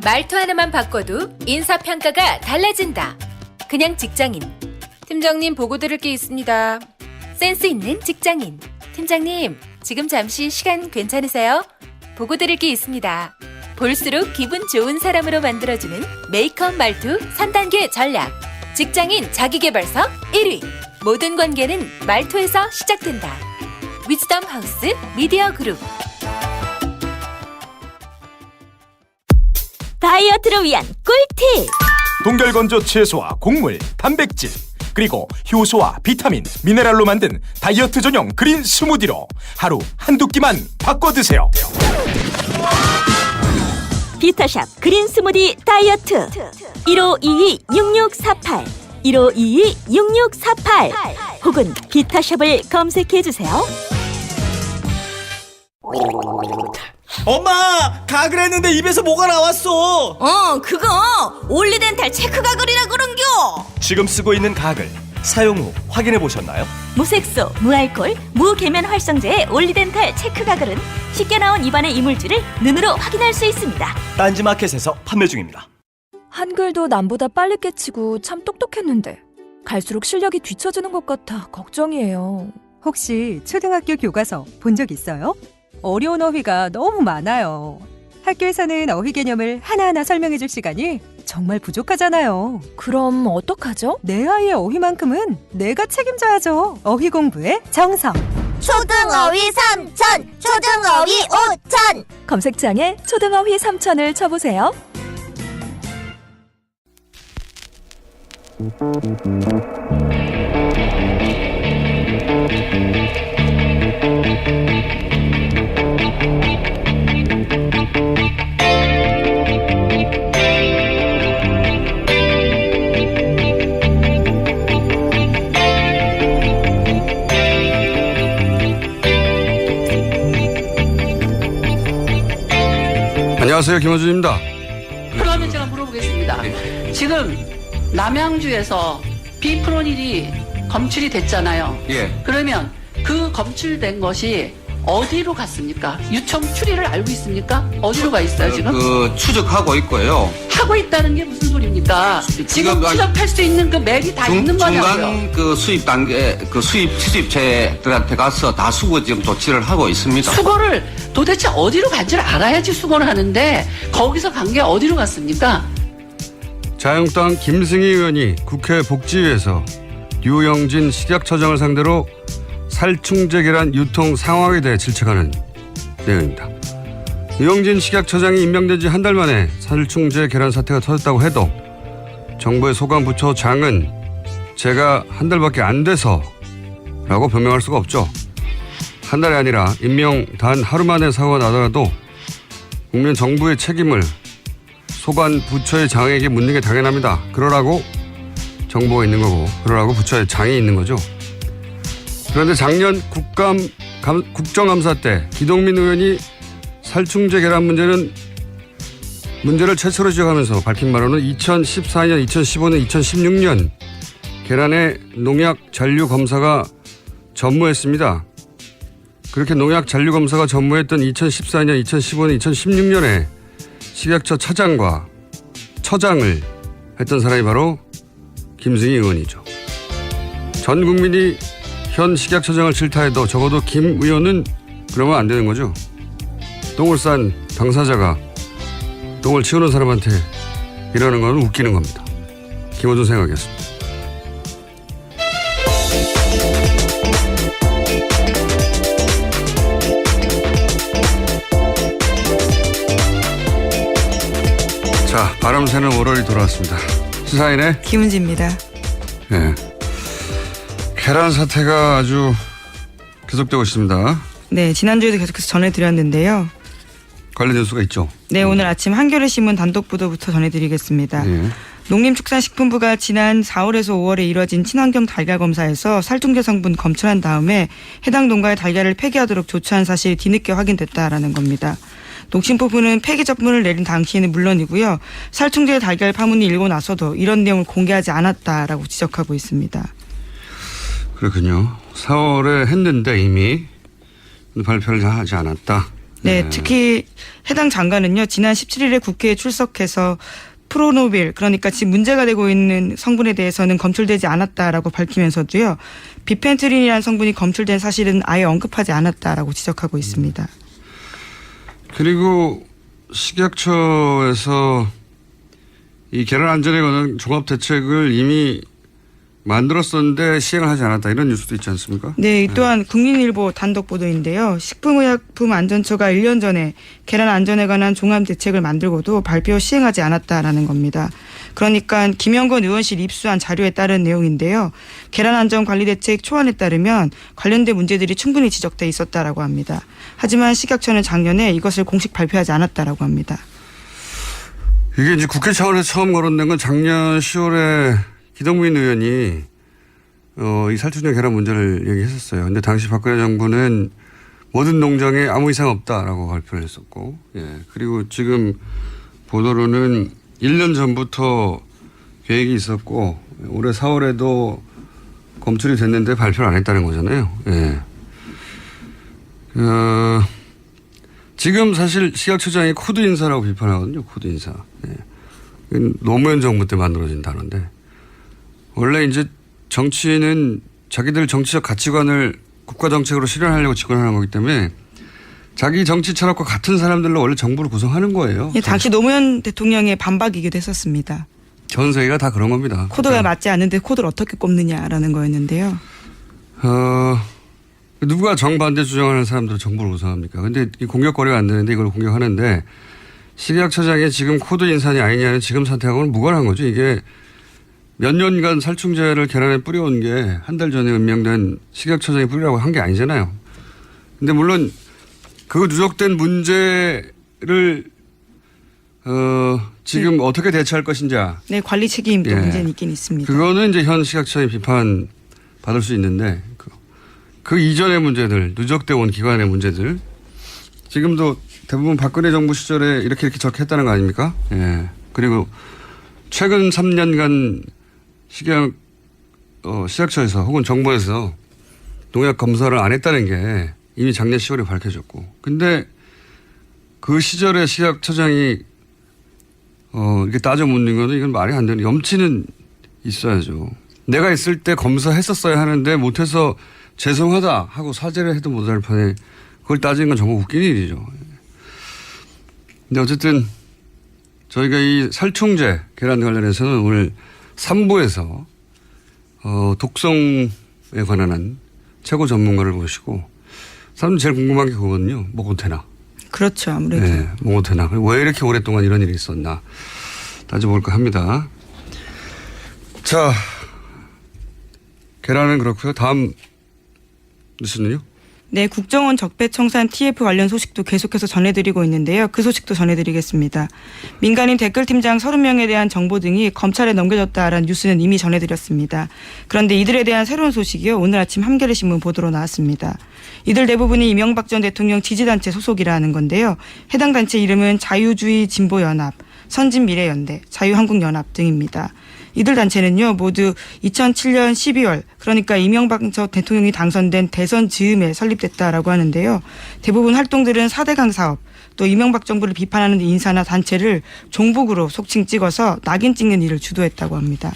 말투 하나만 바꿔도 인사평가가 달라진다. 그냥 직장인. 팀장님 보고 드릴 게 있습니다. 센스 있는 직장인. 팀장님, 지금 잠시 시간 괜찮으세요? 보고 드릴 게 있습니다. 볼수록 기분 좋은 사람으로 만들어주는 메이크업 말투 3단계 전략. 직장인 자기계발서 1위. 모든 관계는 말투에서 시작된다. 위즈덤 하우스 미디어 그룹. 다이어트를 위한 꿀팁! 동결건조 채소와 곡물, 단백질, 그리고 효소와 비타민, 미네랄로 만든 다이어트 전용 그린 스무디로 하루 한두 끼만 바꿔 드세요. 비타샵 그린 스무디 다이어트 1522-6648 1522-6648 혹은 비타샵을 검색해주세요. 엄마! 가글 했는데 입에서 뭐가 나왔어! 그거 올리덴탈 체크 가글이라 그런겨. 지금 쓰고 있는 가글 사용 후 확인해 보셨나요? 무색소, 무알콜, 무계면 활성제의 올리덴탈 체크 가글은 쉽게 나온 입안의 이물질을 눈으로 확인할 수 있습니다. 딴지마켓에서 판매 중입니다. 한글도 남보다 빨리 깨치고 참 똑똑했는데 갈수록 실력이 뒤처지는 것 같아 걱정이에요. 혹시 초등학교 교과서 본 적 있어요? 어려운 어휘가 너무 많아요. 학교에서는 어휘 개념을 하나하나 설명해 줄 시간이 정말 부족하잖아요. 그럼 어떡하죠? 내 아이의 어휘만큼은 내가 책임져야죠. 어휘 공부의 정성. 초등어휘 3천, 초등어휘 5천. 검색창에 초등어휘 3천을 쳐보세요. 안녕하세요, 김호준입니다. 그러면 제가 물어보겠습니다. 지금 남양주에서 비프로닐이 검출이 됐잖아요. 예. 그러면 그 검출된 것이 어디로 갔습니까? 유청 추리를 알고 있습니까? 어디로 가 있어요 지금? 추적하고 있고요. 하고 있다는 게 무슨 소리입니까? 지금 추적할 수 있는 그 맥이 다 있는 거냐고요. 중간 그 수입 단계, 그 수입체들한테 가서 다 수거 지금 조치를 하고 있습니다. 수거를 도대체 어디로 간지를 알아야지 수거를 하는데 거기서 간 게 어디로 갔습니까? 자유한국당 김승희 의원이 국회 복지위에서 류영진 식약처장을 상대로 살충제 계란 유통 상황에 대해 질책하는 내용입니다. 류영진 식약처장이 임명된 지 한 달 만에 살충제 계란 사태가 터졌다고 해도 정부의 소관부처장은 제가 한 달밖에 안 돼서 라고 변명할 수가 없죠. 한 달이 아니라 임명 단 하루 만에 사고가 나더라도 국민 정부의 책임을 소관부처의 장에게 묻는 게 당연합니다. 그러라고 정부가 있는 거고 그러라고 부처의 장이 있는 거죠. 그런데 작년 국정감사 때 기동민 의원이 살충제 계란 문제를 최초로 지적하면서 밝힌 바로는 2014년, 2015년, 2016년 계란의 농약 잔류 검사가 전무했습니다. 그렇게 농약 잔류 검사가 전무했던 2014년, 2015년, 2016년에 식약처 차장과 처장을 했던 사람이 바로 김승희 의원이죠. 전 국민이 현 식약처장을 질타해도 적어도 김 의원은 그러면 안 되는 거죠. 똥을 싼 당사자가 똥을 치우는 사람한테 이러는 건 웃기는 겁니다. 김호준 생각이었습니다. 자, 바람 새는 월요일이 돌아왔습니다. 시사인의 김은지입니다. 네. 계란 사태가 아주 계속되고 있습니다. 네, 지난주에도 계속해서 전해드렸는데요. 관련 뉴스가 있죠? 네, 오늘 아침 한겨레신문 단독 보도부터 전해드리겠습니다. 네. 농림축산식품부가 지난 4월에서 5월에 이뤄진 친환경 달걀 검사에서 살충제 성분 검출한 다음에 해당 농가의 달걀을 폐기하도록 조치한 사실이 뒤늦게 확인됐다라는 겁니다. 농심부는 폐기 처분을 내린 당시에는 물론이고요. 살충제 달걀 파문이 일고 나서도 이런 내용을 공개하지 않았다라고 지적하고 있습니다. 그렇군요. 4월에 했는데 이미 발표를 하지 않았다. 네, 특히 해당 장관은요, 지난 17일에 국회에 출석해서 프로노빌, 그러니까 지금 문제가 되고 있는 성분에 대해서는 검출되지 않았다라고 밝히면서도요, 비펜트린이라는 성분이 검출된 사실은 아예 언급하지 않았다라고 지적하고 있습니다. 그리고 식약처에서 이 계란 안전에 관한 종합 대책을 이미 만들었었는데 시행을 하지 않았다, 이런 뉴스도 있지 않습니까? 네, 이 또한 국민일보 단독 보도인데요. 식품의약품안전처가 1년 전에 계란 안전에 관한 종합 대책을 만들고도 발표 시행하지 않았다라는 겁니다. 그러니까 김영건 의원실 입수한 자료에 따른 내용인데요. 계란 안전 관리 대책 초안에 따르면 관련된 문제들이 충분히 지적돼 있었다라고 합니다. 하지만 식약처는 작년에 이것을 공식 발표하지 않았다라고 합니다. 이게 이제 국회 차원에서 처음 거론된 건 작년 10월에 기동민 의원이 이 살충제 계란 문제를 얘기했었어요. 근데 당시 박근혜 정부는 모든 농장에 아무 이상 없다라고 발표를 했었고, 예. 그리고 지금 보도로는 1년 전부터 계획이 있었고 올해 4월에도 검출이 됐는데 발표를 안 했다는 거잖아요. 예. 지금 사실 식약처장이 코드 인사라고 비판하거든요. 코드 인사. 예. 노무현 정부 때 만들어진 단어인데, 원래 이제 정치는 자기들 정치적 가치관을 국가 정책으로 실현하려고 집권하는 거기 때문에 자기 정치 철학과 같은 사람들로 원래 정부를 구성하는 거예요. 예, 당시 노무현 대통령의 반박이기도 했었습니다. 전 세계가 다 그런 겁니다. 코드가 그러니까 맞지 않는데 코드를 어떻게 꼽느냐라는 거였는데요. 누가 정반대 주장하는 사람들은 정부를 구성합니까? 근데 이 공격거리가 안 되는데 이걸 공격하는데, 식약처장이 지금 코드 인사냐 아니냐는 지금 사태하고는 무관한 거죠. 이게 몇 년간 살충제를 계란에 뿌려온 게 한 달 전에 임명된 식약처장이 뿌리라고 한 게 아니잖아요. 근데 물론 그 누적된 문제를 지금 어떻게 대처할 것인가. 네, 관리 책임도 예. 문제는 있긴 있습니다. 그거는 이제 현 식약처의 비판 받을 수 있는데, 그 이전의 문제들, 누적돼 온 기관의 문제들, 지금도 대부분 박근혜 정부 시절에 이렇게 저렇게 했다는 거 아닙니까? 예. 그리고 최근 3년간 식약처에서 혹은 정부에서 농약 검사를 안 했다는 게 이미 작년 10월에 밝혀졌고, 근데 그 시절에 식약처장이 이렇게 따져 묻는 거는 이건 말이 안 되는, 염치는 있어야죠. 내가 있을 때 검사했었어야 하는데 못해서 죄송하다 하고 사죄를 해도 못할 판에 그걸 따지는 건 정말 웃긴 일이죠. 근데 어쨌든 저희가 이 살충제 계란 관련해서는 오늘 3부에서 독성에 관한 최고 전문가를 모시고, 사람들 제일 궁금한 게 그거거든요. 뭐가 되나. 그렇죠. 아무래도. 네, 뭐가 되나. 왜 이렇게 오랫동안 이런 일이 있었나 따져볼까 합니다. 자, 계란은 그렇고요. 다음 뉴스는요? 네, 국정원 적폐청산 TF 관련 소식도 계속해서 전해드리고 있는데요. 그 소식도 전해드리겠습니다. 민간인 댓글팀장 30명에 대한 정보 등이 검찰에 넘겨졌다라는 뉴스는 이미 전해드렸습니다. 그런데 이들에 대한 새로운 소식이요, 오늘 아침 한겨레신문 보도로 나왔습니다. 이들 대부분이 이명박 전 대통령 지지단체 소속이라는 건데요. 해당 단체 이름은 자유주의 진보연합, 선진미래연대, 자유한국연합 등입니다. 이들 단체는요, 모두 2007년 12월, 그러니까 이명박 전 대통령이 당선된 대선 즈음에 설립됐다라고 하는데요. 대부분 활동들은 4대강 사업, 또 이명박 정부를 비판하는 인사나 단체를 종북으로 속칭 찍어서 낙인 찍는 일을 주도했다고 합니다.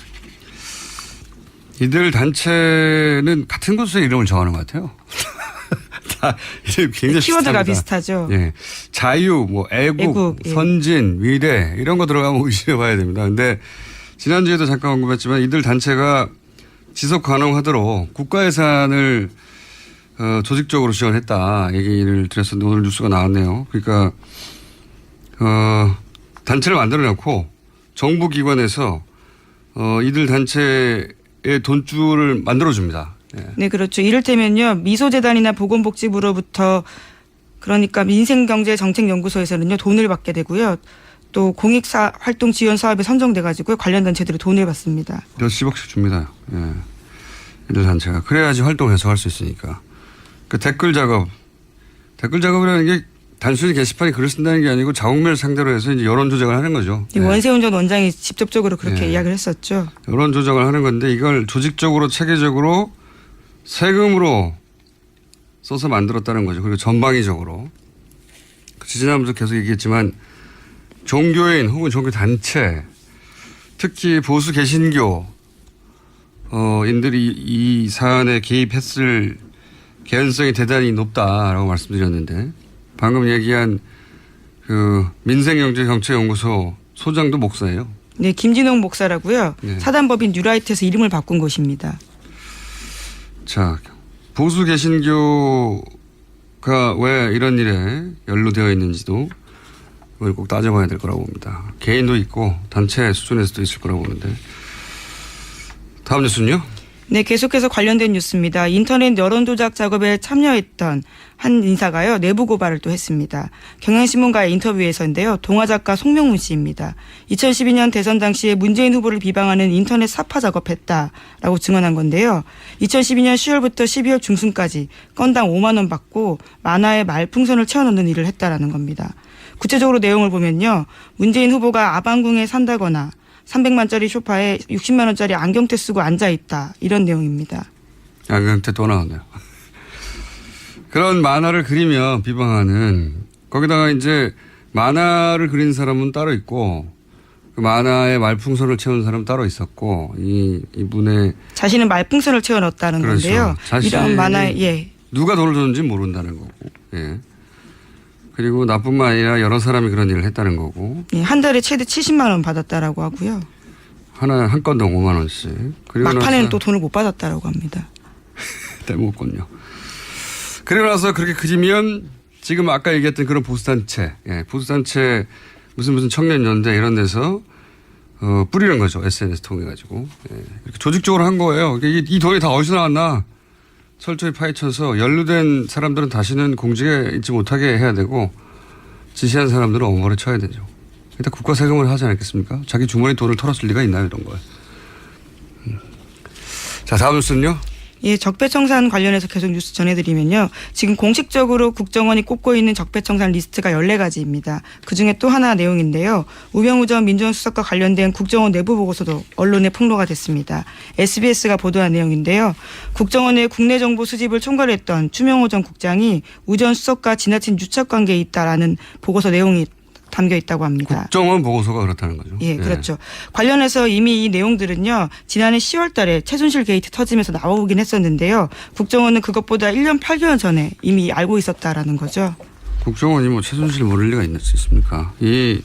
이들 단체는 같은 곳에 이름을 정하는 것 같아요. 다 굉장히 키워드가 비슷합니다. 비슷하죠. 예. 자유, 뭐 애국, 예. 선진, 미래 이런 거 들어가면 의심해 봐야 됩니다. 근데 지난주에도 잠깐 언급했지만 이들 단체가 지속 가능하도록 국가 예산을 조직적으로 지원했다 얘기를 드렸었는데 오늘 뉴스가 나왔네요. 그러니까 단체를 만들어 놓고 정부 기관에서 이들 단체의 돈줄을 만들어 줍니다. 예. 네, 그렇죠. 이를테면요, 미소재단이나 보건복지부로부터, 그러니까 민생경제정책연구소에서는요 돈을 받게 되고요. 또 공익사 활동 지원 사업에 선정돼 가지고 관련 단체들이 돈을 받습니다. 몇십억씩 줍니다. 예. 이들 단체가 그래야지 활동해서 할 수 있으니까. 그 댓글 작업이라는 게 단순히 게시판에 글을 쓴다는 게 아니고 자국면을 상대로 해서 이제 여론 조작을 하는 거죠. 네. 원세훈 전 원장이 직접적으로 그렇게 이야기를 했었죠. 여론 조작을 하는 건데 이걸 조직적으로 체계적으로 세금으로 써서 만들었다는 거죠. 그리고 전방위적으로. 지난번도 계속 얘기했지만 종교인 혹은 종교단체 특히 보수 개신교 인들이 이 사안에 개입했을 개연성이 대단히 높다라고 말씀드렸는데 방금 얘기한 그 민생경제정책연구소 소장도 목사예요. 네, 김진홍 목사라고요. 네. 사단법인 뉴라이트에서 이름을 바꾼 곳입니다. 자, 보수 개신교가 왜 이런 일에 연루되어 있는지도 그걸 꼭 따져봐야 될 거라고 봅니다. 개인도 있고 단체 수준에서도 있을 거라고 보는데. 다음 뉴스는요? 네, 계속해서 관련된 뉴스입니다. 인터넷 여론조작 작업에 참여했던 한 인사가요, 내부 고발을 또 했습니다. 경향신문과의 인터뷰에서인데요, 동화작가 송명훈 씨입니다. 2012년 대선 당시에 문재인 후보를 비방하는 인터넷 사파 작업했다라고 증언한 건데요. 2012년 10월부터 12월 중순까지 건당 5만 원 받고 만화에 말풍선을 채워넣는 일을 했다라는 겁니다. 구체적으로 내용을 보면요, 문재인 후보가 아방궁에 산다거나 300만짜리 소파에 60만 원짜리 안경테 쓰고 앉아있다. 이런 내용입니다. 안경테 또 나왔네요. 그런 만화를 그리면 비방하는 거기다가 이제 만화를 그린 사람은 따로 있고 그 만화에 말풍선을 채운 사람은 따로 있었고 이분의 자신은 말풍선을 채워 넣었다는 그렇죠. 건데요. 이런 만화에 예. 누가 돈을 줬는지 모른다는 거고. 예. 그리고 나뿐만 아니라 여러 사람이 그런 일을 했다는 거고. 예, 한 달에 최대 70만 원 받았다라고 하고요. 한 건당 5만 원씩. 그리고 막판에는 또 돈을 못 받았다라고 합니다. 떼먹었군요. 그리고 나서 그렇게 그리면 지금 아까 얘기했던 그런 보수단체, 보수단체 무슨 청년연대 이런 데서 뿌리는 거죠. SNS 통해 가지고. 이렇게 조직적으로 한 거예요. 이 돈이 다 어디서 나왔나? 철저히 파헤쳐서 연루된 사람들은 다시는 공직에 있지 못하게 해야 되고 지시한 사람들은 엄벌에 쳐야 되죠. 일단 국가 세금을 하지 않겠습니까? 자기 주머니 돈을 털었을 리가 있나요, 이런 걸. 자, 다음 뉴스는요. 예, 적폐청산 관련해서 계속 뉴스 전해드리면요. 지금 공식적으로 국정원이 꼽고 있는 적폐청산 리스트가 14가지입니다. 그중에 또 하나 내용인데요. 우병우 전 민정수석과 관련된 국정원 내부 보고서도 언론에 폭로가 됐습니다. SBS가 보도한 내용인데요. 국정원의 국내 정보 수집을 총괄했던 추명호 전 국장이 우 전 수석과 지나친 유착관계에 있다라는 보고서 내용이 담겨 있다고 합니다. 국정원 보고서가 그렇다는 거죠. 예, 그렇죠. 관련해서 이미 이 내용들은요, 지난해 10월 달에 최순실 게이트 터지면서 나오긴 했었는데요. 국정원은 그것보다 1년 8개월 전에 이미 알고 있었다라는 거죠. 국정원이 뭐 최순실 모를 리가 있을 수 있습니까? 이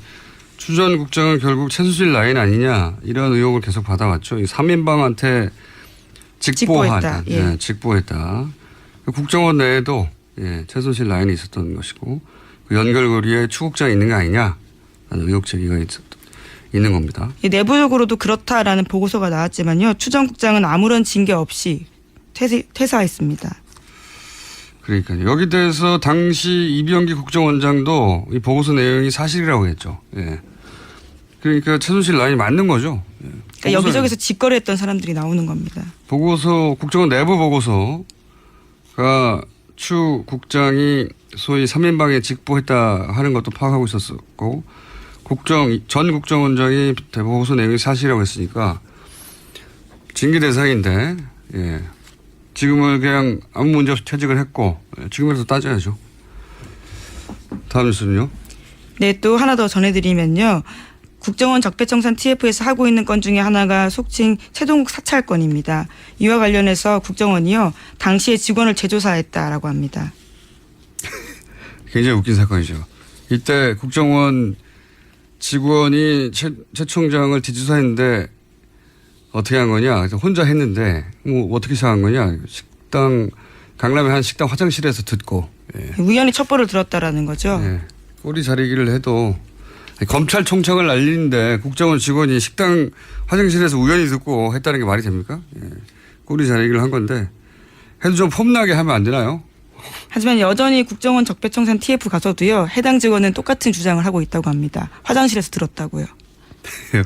추 전 국장은 결국 최순실 라인 아니냐 이런 의혹을 계속 받아왔죠. 이 3인방한테 직보했다. 예. 직보했다. 국정원 내에도 최순실 라인이 있었던 것이고 그 연결고리에 추국장이 있는 거 아니냐 라는 의혹 제기가 있는 겁니다. 내부적으로도 그렇다라는 보고서가 나왔지만요. 추 전 국장은 아무런 징계 없이 퇴사했습니다. 그러니까요. 여기 대해서 당시 이병기 국정원장도 이 보고서 내용이 사실이라고 했죠. 예. 그러니까 최순실 라인이 맞는 거죠. 예. 그러니까 여기저기서 직거래했던 사람들이 나오는 겁니다. 보고서 국정원 내부 보고서가 추 국장이 소위 3인방에 직보했다 하는 것도 파악하고 있었고 전 국정원장이 보고서 내용이 사실이라고 했으니까 징계 대상인데 지금은 그냥 아무 문제 없이 퇴직을 했고 지금이라도 따져야죠. 다음 뉴스는요. 네, 또 하나 더 전해드리면요. 국정원 적폐청산 TF에서 하고 있는 건 중에 하나가 속칭 최동국 사찰 건입니다. 이와 관련해서 국정원이요, 당시에 직원을 재조사했다라고 합니다. 굉장히 웃긴 사건이죠. 이때 국정원 직원이 최 총장을 뒤조사했는데 어떻게 한 거냐? 그래서 혼자 했는데 뭐 어떻게 시작한 거냐? 강남의 한 식당 화장실에서 듣고 우연히 첩보를 들었다라는 거죠. 꼬리 자르기를 해도 검찰총장을 날리는데 국정원 직원이 식당 화장실에서 우연히 듣고 했다는 게 말이 됩니까? 꼬리 자르기를 한 건데 해도 좀 폼나게 하면 안 되나요? 하지만 여전히 국정원 적폐청산 TF 가서도요, 해당 직원은 똑같은 주장을 하고 있다고 합니다. 화장실에서 들었다고요.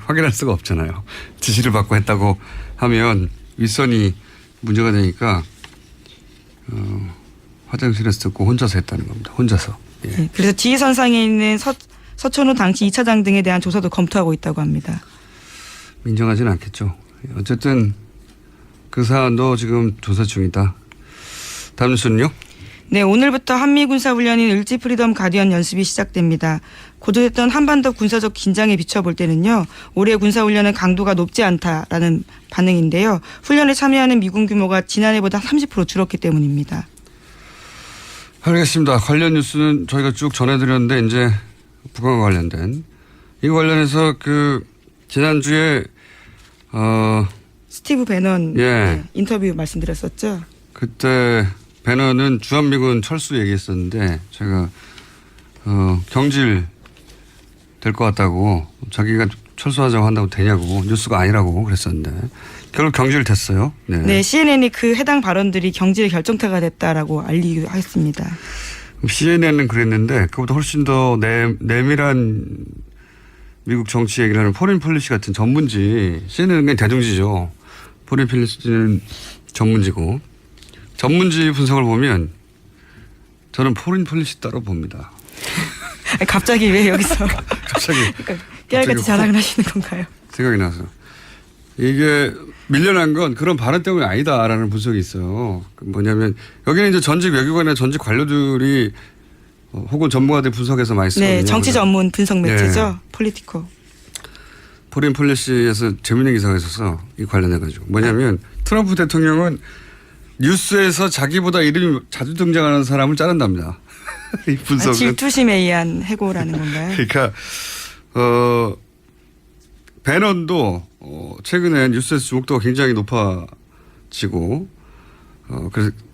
확인할 수가 없잖아요. 지시를 받고 했다고 하면 윗선이 문제가 되니까 화장실에서 듣고 혼자서 했다는 겁니다. 혼자서. 그래서 지휘선상에 있는 서천호 당시 2차장 등에 대한 조사도 검토하고 있다고 합니다. 인정하지는 않겠죠. 어쨌든 그 사안도 지금 조사 중이다. 다음 뉴스는요? 네, 오늘부터 한미 군사훈련인 을지 프리덤 가디언 연습이 시작됩니다. 고조됐던 한반도 군사적 긴장에 비춰볼 때는요, 올해 군사훈련은 강도가 높지 않다라는 반응인데요. 훈련에 참여하는 미군 규모가 지난해보다 30% 줄었기 때문입니다. 알겠습니다. 관련 뉴스는 저희가 쭉 전해드렸는데 이제 북한과 관련된 이거 관련해서 지난주에 스티브 배넌 예. 인터뷰 말씀드렸었죠. 그때 배너는 주한미군 철수 얘기했었는데 제가 경질 될 것 같다고 자기가 철수하자고 한다고 되냐고 뉴스가 아니라고 그랬었는데 결국 경질됐어요. 네. 네, CNN이 그 해당 발언들이 경질 결정타가 됐다라고 알리기도 했습니다. CNN은 그랬는데 그보다 훨씬 더 내밀한 미국 정치 얘기를 하는 포린 폴리시 같은 전문지, CNN은 그냥 대중지죠. 포린 폴리시는 전문지고, 전문지 분석을 보면 저는 포린 폴리시 따로 봅니다. 갑자기 왜 여기서 갑자기 깨알같이 자랑을 하시는 건가요? 생각이 나서. 이게 밀려난 건 그런 발언 때문이 아니다라는 분석이 있어요. 뭐냐면 여기는 이제 전직 외교관이나 전직 관료들이 혹은 전문가들 분석해서 많이 쓰거든요. 네, 정치 전문 분석 매체죠. 폴리티코. 포린 폴리시에서 재밌는 기사가 있어서 이 관련해가지고 뭐냐면 트럼프 대통령은 뉴스에서 자기보다 이름이 자주 등장하는 사람을 자른답니다. 이 분석은. 질투심에 의한 해고라는 건가요? 그러니까 배넌도 최근에 뉴스에서 주목도가 굉장히 높아지고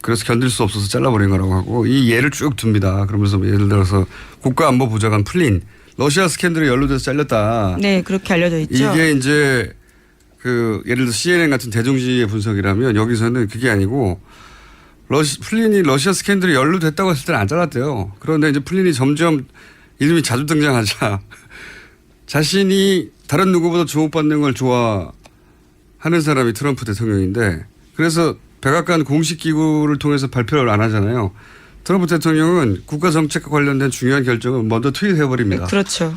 그래서 견딜 수 없어서 잘라버린 거라고 하고 이 예를 쭉 듭니다. 그러면서 예를 들어서 국가안보보좌관 플린 러시아 스캔들에 연루돼서 잘렸다. 네, 그렇게 알려져 있죠. 이게 이제 예를 들어 CNN 같은 대중지의 분석이라면 여기서는 그게 아니고 플린이 러시아 스캔들에 연루됐다고 했을 때는 안 잘랐대요. 그런데 이제 플린이 점점 이름이 자주 등장하자 자신이 다른 누구보다 주목받는 걸 좋아하는 사람이 트럼프 대통령인데 그래서 백악관 공식기구를 통해서 발표를 안 하잖아요. 트럼프 대통령은 국가 정책과 관련된 중요한 결정을 먼저 트윗해버립니다. 그렇죠.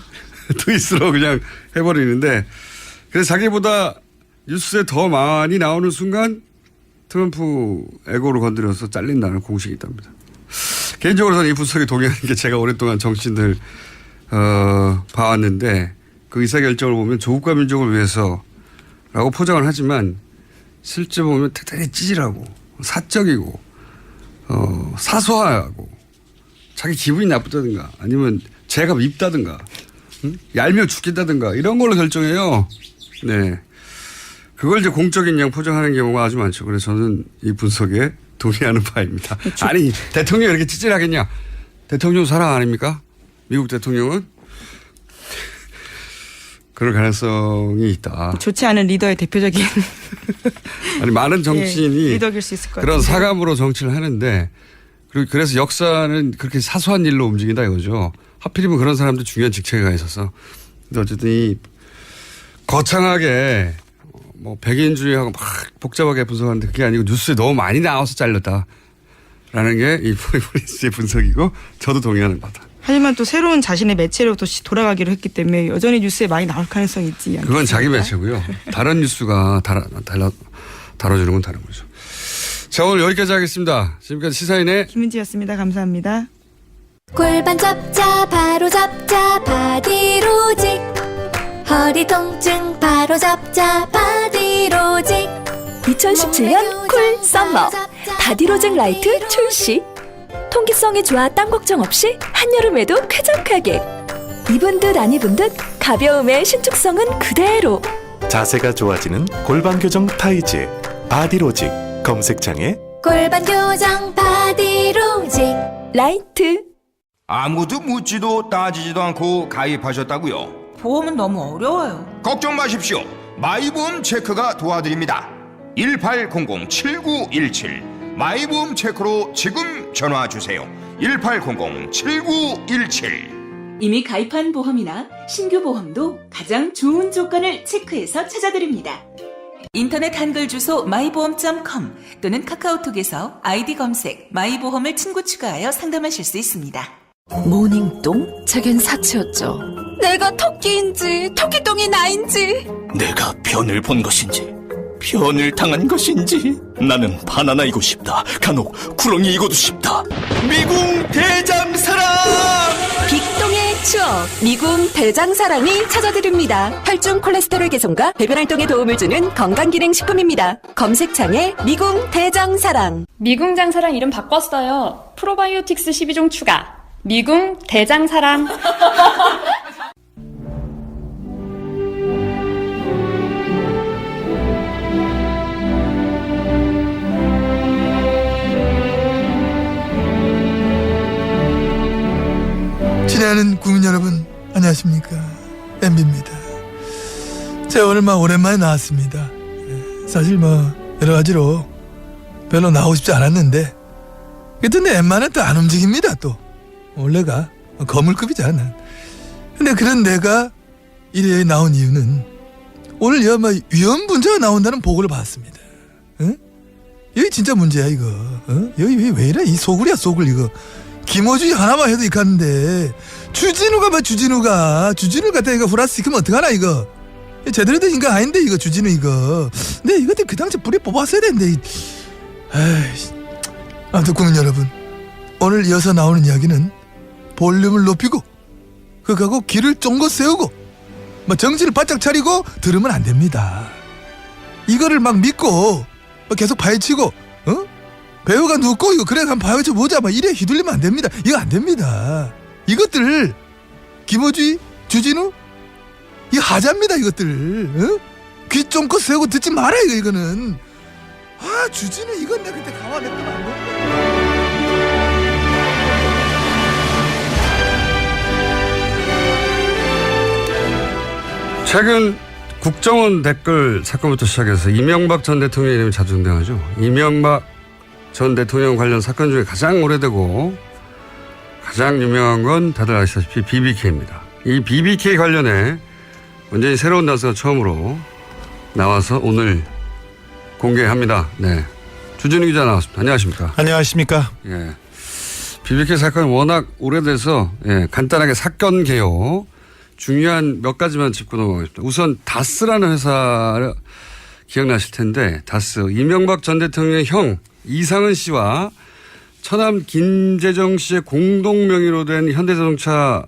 트윗으로 그냥 해버리는데 그래서 자기보다 뉴스에 더 많이 나오는 순간 트럼프 에고를 건드려서 잘린다는 공식이 있답니다. 개인적으로 저는 이 분석에 동의하는 게 제가 오랫동안 정치인들 봐왔는데 그 의사결정을 보면 조국과 민족을 위해서라고 포장을 하지만 실제 보면 대단히 찌질하고 사적이고 사소하고 자기 기분이 나쁘다든가 아니면 죄가 밉다든가 얄미워 죽겠다든가 이런 걸로 결정해요. 네. 그걸 이제 공적인 양 포장하는 경우가 아주 많죠. 그래서 저는 이 분석에 동의하는 바입니다. 아니 대통령이 이렇게 찌질하겠냐. 대통령 사랑 아닙니까? 미국 대통령은. 그럴 가능성이 있다. 좋지 않은 리더의 대표적인. 아니 많은 정치인이 리더일 수 있을 것 같아요. 그런 사감으로 정치를 하는데 그리고 그래서 역사는 그렇게 사소한 일로 움직인다 이거죠. 하필이면 그런 사람들 중요한 직책에 가 있어서. 근데 어쨌든 이 거창하게 뭐 백인주의하고 막 복잡하게 분석하는데 그게 아니고 뉴스에 너무 많이 나와서 잘렸다라는 게 이 포리폴리스의 분석이고 저도 동의하는 바다. 하지만 또 새로운 자신의 매체로 또 돌아가기로 했기 때문에 여전히 뉴스에 많이 나올 가능성이 있지 않습니까? 그건 자기 매체고요. 다른 뉴스가 다뤄주는 건 다른 거죠. 자, 오늘 여기까지 하겠습니다. 지금까지 시사인의 김은지였습니다. 감사합니다. 골반 잡자 바로 잡자 바디로직 허리 통증 바로 잡자 바디로직 2017년 쿨 썸머 바디로직 라이트 출시. 통기성이 좋아 땀 걱정 없이 한여름에도 쾌적하게. 입은 듯 안 입은 듯 가벼움의 신축성은 그대로. 자세가 좋아지는 골반 교정 타이즈 바디로직 검색창에 골반 교정 바디로직 라이트. 아무도 묻지도 따지지도 않고 가입하셨다고요? 보험은 너무 어려워요. 걱정 마십시오. 마이보험 체크가 도와드립니다. 1800-7917 마이보험 체크로 지금 전화 주세요. 1800-7917 이미 가입한 보험이나 신규 보험도 가장 좋은 조건을 체크해서 찾아드립니다. 인터넷 한글 주소 마이보험.com 또는 카카오톡에서 아이디 검색 마이보험을 친구 추가하여 상담하실 수 있습니다. 모닝똥? 제겐 사치였죠. 내가 토끼인지 토끼똥이 나인지 내가 변을 본 것인지 변을 당한 것인지 나는 바나나이고 싶다. 간혹 구렁이이고도 싶다. 미궁 대장사랑! 빅동의 추억 미궁 대장사랑이 찾아드립니다. 혈중 콜레스테롤 개선과 배변 활동에 도움을 주는 건강기능식품입니다. 검색창에 미궁 대장사랑. 미궁 장사랑 이름 바꿨어요. 프로바이오틱스 12종 추가. 미궁 대장사랑. 친애하는 국민 여러분, 안녕하십니까. MB입니다. 제가 오늘 오랜만에 나왔습니다. 사실 여러 가지로 별로 나오고 싶지 않았는데, 그랬더니 엠마는 또 안 움직입니다. 또 원래가 거물급이잖아. 근데 그런 내가 이래 나온 이유는 오늘 위험 문제가 나온다는 보고를 받았습니다. 응? 여기 진짜 문제야 이거. 여기 왜 이래? 이 소굴이야 소굴 이거. 김어준이 하나만 해도 이카는데 주진우가 주진우를 갖다 이거 후라시키면 어떡하나 이거. 제대로 된 인간 아닌데 이거 주진우 이거. 근데 이거 그 당시 불에 뽑았어야 되는데. 아무튼 국민 여러분, 오늘 이어서 나오는 이야기는 볼륨을 높이고 그거하고 귀를 쫑긋 세우고 정신을 바짝 차리고 들으면 안 됩니다. 이거를 믿고 계속 파헤치고 배우가 눕고 이거 그래 한번 파헤쳐 보자 이래 휘둘리면 안 됩니다. 이거 안 됩니다. 이것들 김어주이 주진우 이거 하자입니다. 이것들 귀 쫑긋 세우고 듣지 마라 이거는. 주진우 이건 내가 그때 강화냈더만 안 됩니다. 최근 국정원 댓글 사건부터 시작해서 이명박 전 대통령 이름이 자주 등장하죠. 이명박 전 대통령 관련 사건 중에 가장 오래되고 가장 유명한 건 다들 아시다시피 BBK입니다. 이 BBK 관련해 완전히 새로운 단서가 처음으로 나와서 오늘 공개합니다. 네, 주진우 기자 나왔습니다. 안녕하십니까? 안녕하십니까? 예, BBK 사건은 워낙 오래돼서 간단하게 사건 개요 중요한 몇 가지만 짚고 넘어가겠습니다. 우선 다스라는 회사 기억나실 텐데, 다스 이명박 전 대통령의 형 이상은 씨와 처남 김재정 씨의 공동 명의로 된 현대자동차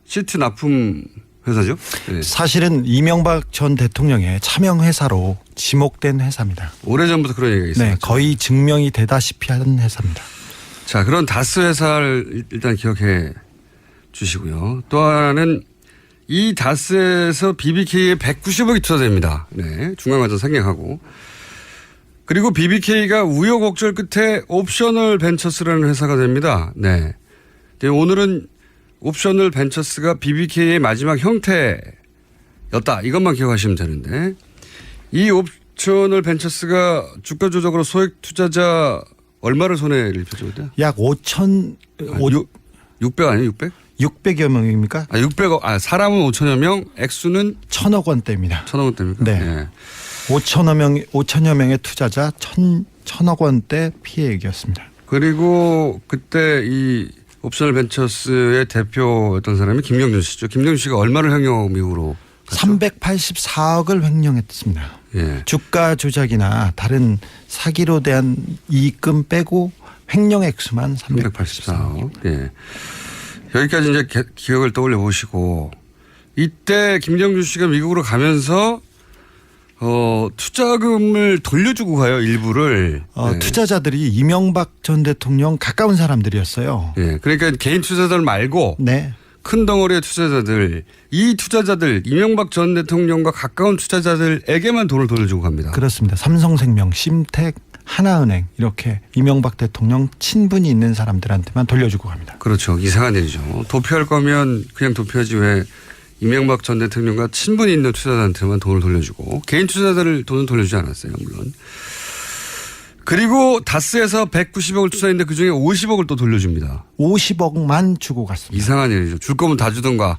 시트 납품 회사죠. 네. 사실은 이명박 전 대통령의 차명 회사로 지목된 회사입니다. 오래전부터 그런 얘기가 있어요. 네, 거의 증명이 되다시피 하는 회사입니다. 자, 그런 다스 회사를 일단 기억해 주시고요. 또 하나는 이 다스에서 BBK에 190억이 투자됩니다. 네, 중간과정 생략하고. 그리고 BBK가 우여곡절 끝에 옵셔널 벤처스라는 회사가 됩니다. 네. 오늘은 옵셔널 벤처스가 BBK의 마지막 형태였다. 이것만 기억하시면 되는데, 이 옵셔널 벤처스가 주가 조작으로 소액 투자자 얼마를 손해를 입혀줬대요? 약 600 아니에요? 600? 600여 명입니까? 600억. 사람은 5천여 명, 액수는 1,000억 원대입니다. 1,000억 원대입니까? 네. 네. 5천여 명의 투자자 1,000억 원대 피해액이었습니다. 그리고 그때 이 옵셔널 벤처스의 대표였던 사람이 김경준 씨죠. 김경준 씨가 얼마를 횡령 미국으로 갔죠? 384억을 횡령했습니다. 예. 주가 조작이나 다른 사기로 대한 이익금 빼고 횡령 액수만 384억. 예. 여기까지 이제 기억을 떠올려 보시고, 이때 김경준 씨가 미국으로 가면서 투자금을 돌려주고 가요, 일부를. 네. 투자자들이 이명박 전 대통령 가까운 사람들이었어요. 예. 그러니까 개인 투자자들 말고 네. 큰 덩어리의 투자자들, 이 투자자들, 이명박 전 대통령과 가까운 투자자들에게만 돈을 돌려주고 갑니다. 그렇습니다. 삼성생명, 심택, 하나은행 이렇게 이명박 대통령 친분이 있는 사람들한테만 돌려주고 갑니다. 그렇죠. 이상한 일이죠. 도피할 거면 그냥 도피하지 왜 이명박 전 대통령과 친분이 있는 투자자한테만 돈을 돌려주고, 개인 투자자들 돈은 돌려주지 않았어요. 물론. 그리고 다스에서 190억을 투자했는데 그중에 50억을 또 돌려줍니다. 50억만 주고 갔습니다. 이상한 일이죠. 줄 거면 다 주던가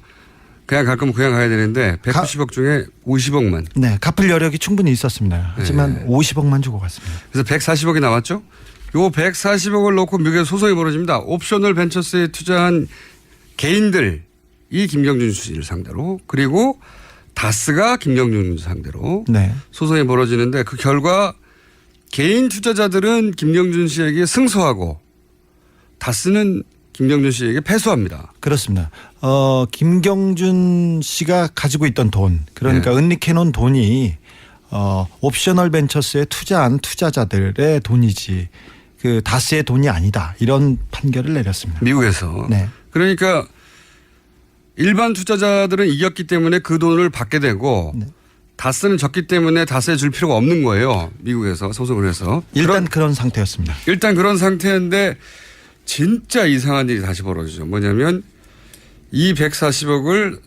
그냥 갈 거면 그냥 가야 되는데 190억 중에 50억만. 네. 갚을 여력이 충분히 있었습니다. 하지만 네. 50억만 주고 갔습니다. 그래서 140억이 남았죠. 요 140억을 놓고 미국에서 소송이 벌어집니다. 옵셔널 벤처스에 투자한 개인들, 이 김경준 씨를 상대로. 그리고 다스가 김경준 상대로 네. 소송이 벌어지는데 그 결과 개인 투자자들은 김경준 씨에게 승소하고 다스는 김경준 씨에게 패소합니다. 그렇습니다. 김경준 씨가 가지고 있던 돈, 그러니까 네. 은닉해놓은 돈이 옵셔널 벤처스에 투자한 투자자들의 돈이지 그 다스의 돈이 아니다. 이런 판결을 내렸습니다. 미국에서. 네. 그러니까 일반 투자자들은 이겼기 때문에 그 돈을 받게 되고 네. 다스는 졌기 때문에 다스에 줄 필요가 없는 거예요. 미국에서 소송을 해서. 일단 그런 상태였습니다. 일단 그런 상태인데 진짜 이상한 일이 다시 벌어지죠. 뭐냐면 이 140억을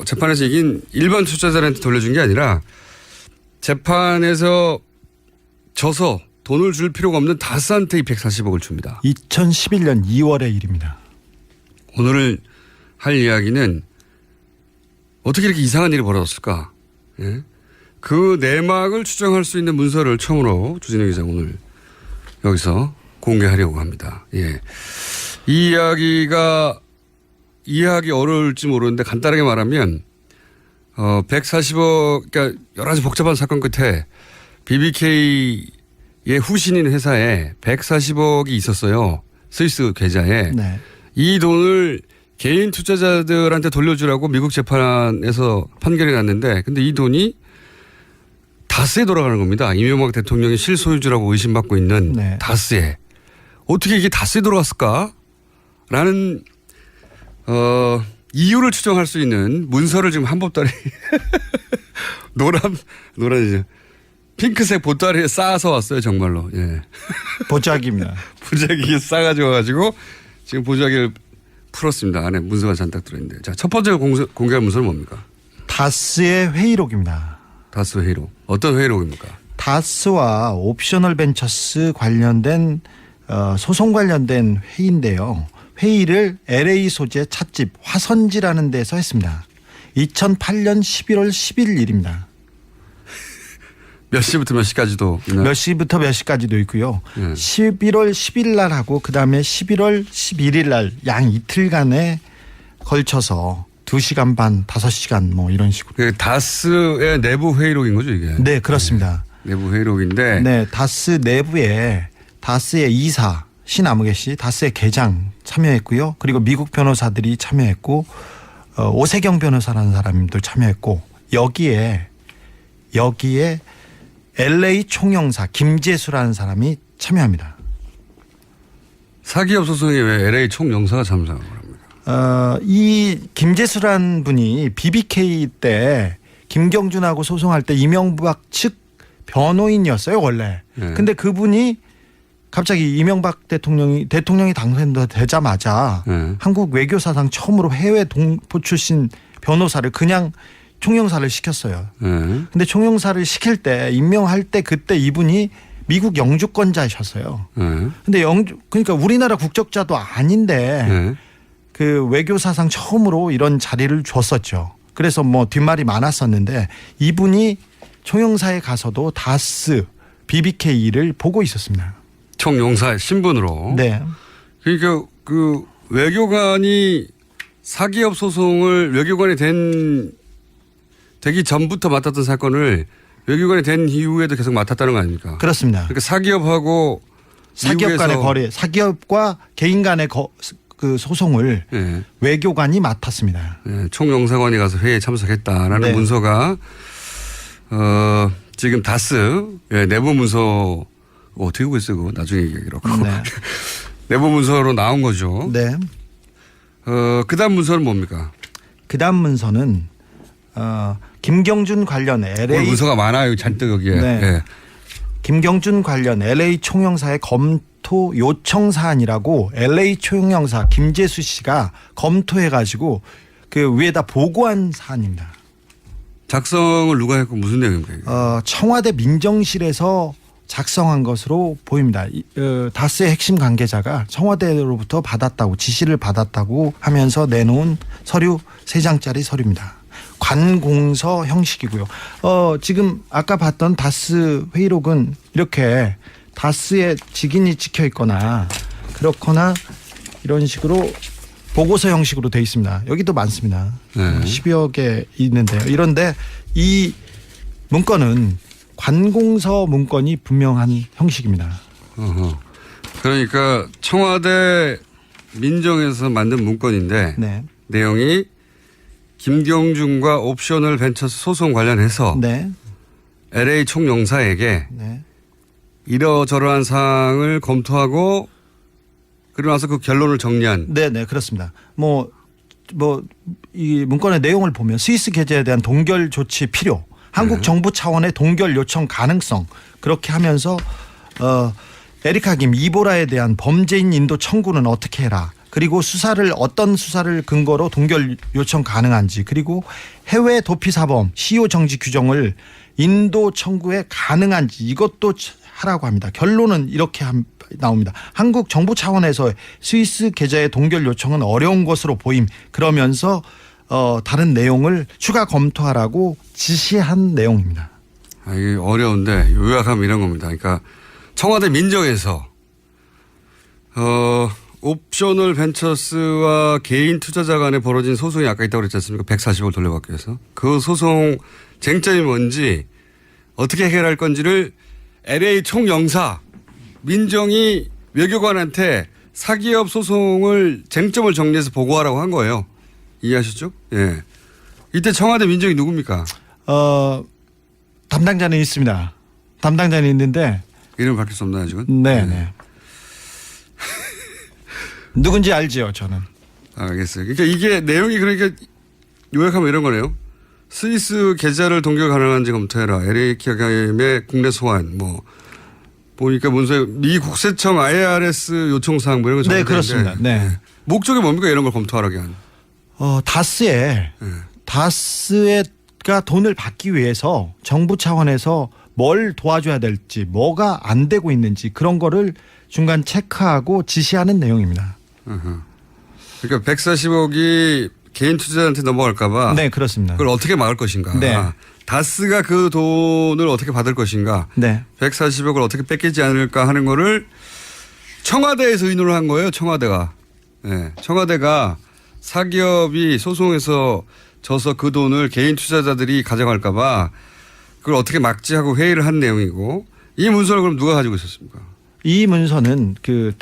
재판에서 이긴 일반 투자자들한테 돌려준 게 아니라 재판에서 져서 돈을 줄 필요가 없는 다스한테 이 140억을 줍니다. 2011년 2월의 일입니다. 오늘 할 이야기는 어떻게 이렇게 이상한 일이 벌어졌을까? 예? 그 내막을 추정할 수 있는 문서를 처음으로 주진우 기자 오늘 여기서 공개하려고 합니다. 예. 이 이야기가 이해하기 어려울지 모르는데 간단하게 말하면 140억, 그러니까 여러 가지 복잡한 사건 끝에 BBK의 후신인 회사에 140억이 있었어요. 스위스 계좌에. 네. 이 돈을 개인 투자자들한테 돌려주라고 미국 재판에서 판결이 났는데 근데 이 돈이 다스에 돌아가는 겁니다. 이명박 대통령이 실소유주라고 의심받고 있는 네. 다스에. 어떻게 이게 다스에 돌아갔을까? 라는 이유를 추정할 수 있는 문서를 지금 한보따리 노란이죠. 핑크색 보따리에 쌓아서 왔어요. 정말로. 예. 보자기입니다. 보자기에 싸가지고 와가지고 지금 보자기를 풀었습니다. 안에 문서가 잔뜩 들어있는데. 자, 첫 번째 공개할 문서는 뭡니까? 다스의 회의록입니다. 다스 회의록. 어떤 회의록입니까? 다스와 옵셔널 벤처스 관련된 소송 관련된 회의인데요. 회의를 LA 소재 찻집 화선지라는 데서 했습니다. 2008년 11월 10일 일입니다. 몇 시부터 몇 시까지도 있나요? 몇 시부터 몇 시까지도 있고요. 네. 11월 10일 날 하고 그다음에 11월 11일 날 양 이틀간에 걸쳐서 2시간 반, 5시간 뭐 이런 식으로. 그 다스의 내부 회의록인 거죠, 이게? 네, 그렇습니다. 네, 내부 회의록인데. 네, 다스 내부에 다스의 이사 신아무개 씨, 다스의 계장 참여했고요. 그리고 미국 변호사들이 참여했고 오세경 변호사라는 사람도 참여했고 여기에 LA 총영사 김재수라는 사람이 참여합니다. 사기업 소송에 왜 LA 총영사가 참여하는 겁니까? 이 김재수라는 분이 BBK 때 김경준하고 소송할 때 이명박 측 변호인이었어요, 원래. 네. 근데 그분이 갑자기 이명박 대통령이 당선되자마자 네. 한국 외교사상 처음으로 해외 동포 출신 변호사를 그냥 총영사를 시켰어요. 네. 근데 총영사를 시킬 때 임명할 때 그때 이분이 미국 영주권자이셨어요. 네. 근데 그러니까 우리나라 국적자도 아닌데 네. 그 외교사상 처음으로 이런 자리를 줬었죠. 그래서 뭐 뒷말이 많았었는데 이분이 총영사에 가서도 다스 BBK를 보고 있었습니다. 총영사의 신분으로. 네. 그러니까 그 외교관이 사기업 소송을 외교관이 되기 전부터 맡았던 사건을 외교관이 된 이후에도 계속 맡았다는 거 아닙니까? 그렇습니다. 그러니까 사기업 간의 거래, 사기업과 개인 간의 그 소송을 네. 외교관이 맡았습니다. 네, 총영사관이 가서 회의에 참석했다라는 네. 문서가 지금 다스 내부 문서 어떻게 보고 있어요? 그거 나중에 얘기하기로. 네. 내부 문서로 나온 거죠. 네. 그다음 문서는 뭡니까? 그다음 문서는 김경준 관련 LA 문서가 많아요. 잔뜩 여기에. 네. 네. 김경준 관련 LA 총영사의 검토 요청 사안이라고 LA 총영사 김재수 씨가 검토해가지고 그 위에다 보고한 사안입니다. 작성을 누가 했고 무슨 내용입니까? 청와대 민정실에서 작성한 것으로 보입니다. 다스의 핵심 관계자가 청와대로부터 받았다고 지시를 받았다고 하면서 내놓은 서류 3장짜리 서류입니다. 관공서 형식이고요. 지금 아까 봤던 다스 회의록은 이렇게 다스의 직인이 찍혀 있거나 그렇거나 이런 식으로 보고서 형식으로 돼 있습니다. 여기도 많습니다. 10여 개 있는데요. 이런데 이 문건은 관공서 문건이 분명한 형식입니다. 그러니까 청와대 민정에서 만든 문건인데 네. 내용이 김경준과 옵셔널 벤처스 소송 관련해서 네. LA 총영사에게 네. 이러저러한 사항을 검토하고 그러고 나서 그 결론을 정리한. 네, 그렇습니다. 이 문건의 내용을 보면 스위스 계좌에 대한 동결 조치 필요, 한국 정부 차원의 동결 요청 가능성 그렇게 하면서 에리카 김 이보라에 대한 범죄인 인도 청구는 어떻게 해라. 그리고 어떤 수사를 근거로 동결 요청 가능한지 그리고 해외 도피 사범 시효 정지 규정을 인도 청구에 가능한지 이것도 하라고 합니다. 결론은 이렇게 나옵니다. 한국 정부 차원에서 스위스 계좌의 동결 요청은 어려운 것으로 보임. 그러면서 다른 내용을 추가 검토하라고 지시한 내용입니다. 이게 어려운데 요약하면 이런 겁니다. 그러니까 청와대 민정에서 옵셔널 벤처스와 개인 투자자 간에 벌어진 소송이 아까 있다고 그랬지 않습니까? 140억 돌려받기 위해서. 그 소송 쟁점이 뭔지 어떻게 해결할 건지를 LA 총영사 민정이 외교관한테 사기업 소송을 쟁점을 정리해서 보고하라고 한 거예요. 이해하셨죠? 예. 이때 청와대 민정이 누굽니까? 담당자는 있습니다. 담당자는 있는데 이름 밝힐 수 없나요 지금? 네. 누군지 알지요, 저는. 알겠어요. 그러니까 이게 내용이 그러니까 요약하면 이런 거네요. 스위스 계좌를 동결 가능한지 검토해라. LA 기업의 국내 소환 보니까 문서에 미 국세청 IRS 요청 사항 이런 거. 네, 그렇습니다. 네. 목적이 뭡니까 이런 걸 검토하라게 한? 다스가 돈을 받기 위해서 정부 차원에서 뭘 도와줘야 될지, 뭐가 안 되고 있는지 그런 거를 중간 체크하고 지시하는 내용입니다. 그러니까 140억이 개인 투자자한테 넘어갈까 봐. 네, 그렇습니다. 그걸 어떻게 막을 것인가. 네. 다스가 그 돈을 어떻게 받을 것인가. 네. 140억을 어떻게 뺏기지 않을까 하는 거를 청와대에서 의논을 한 거예요. 청와대가. 네. 청와대가 사기업이 소송에서 져서 그 돈을 개인 투자자들이 가져갈까 봐 그걸 어떻게 막지 하고 회의를 한 내용이고 이 문서를 그럼 누가 가지고 있었습니까? 이 문서는 그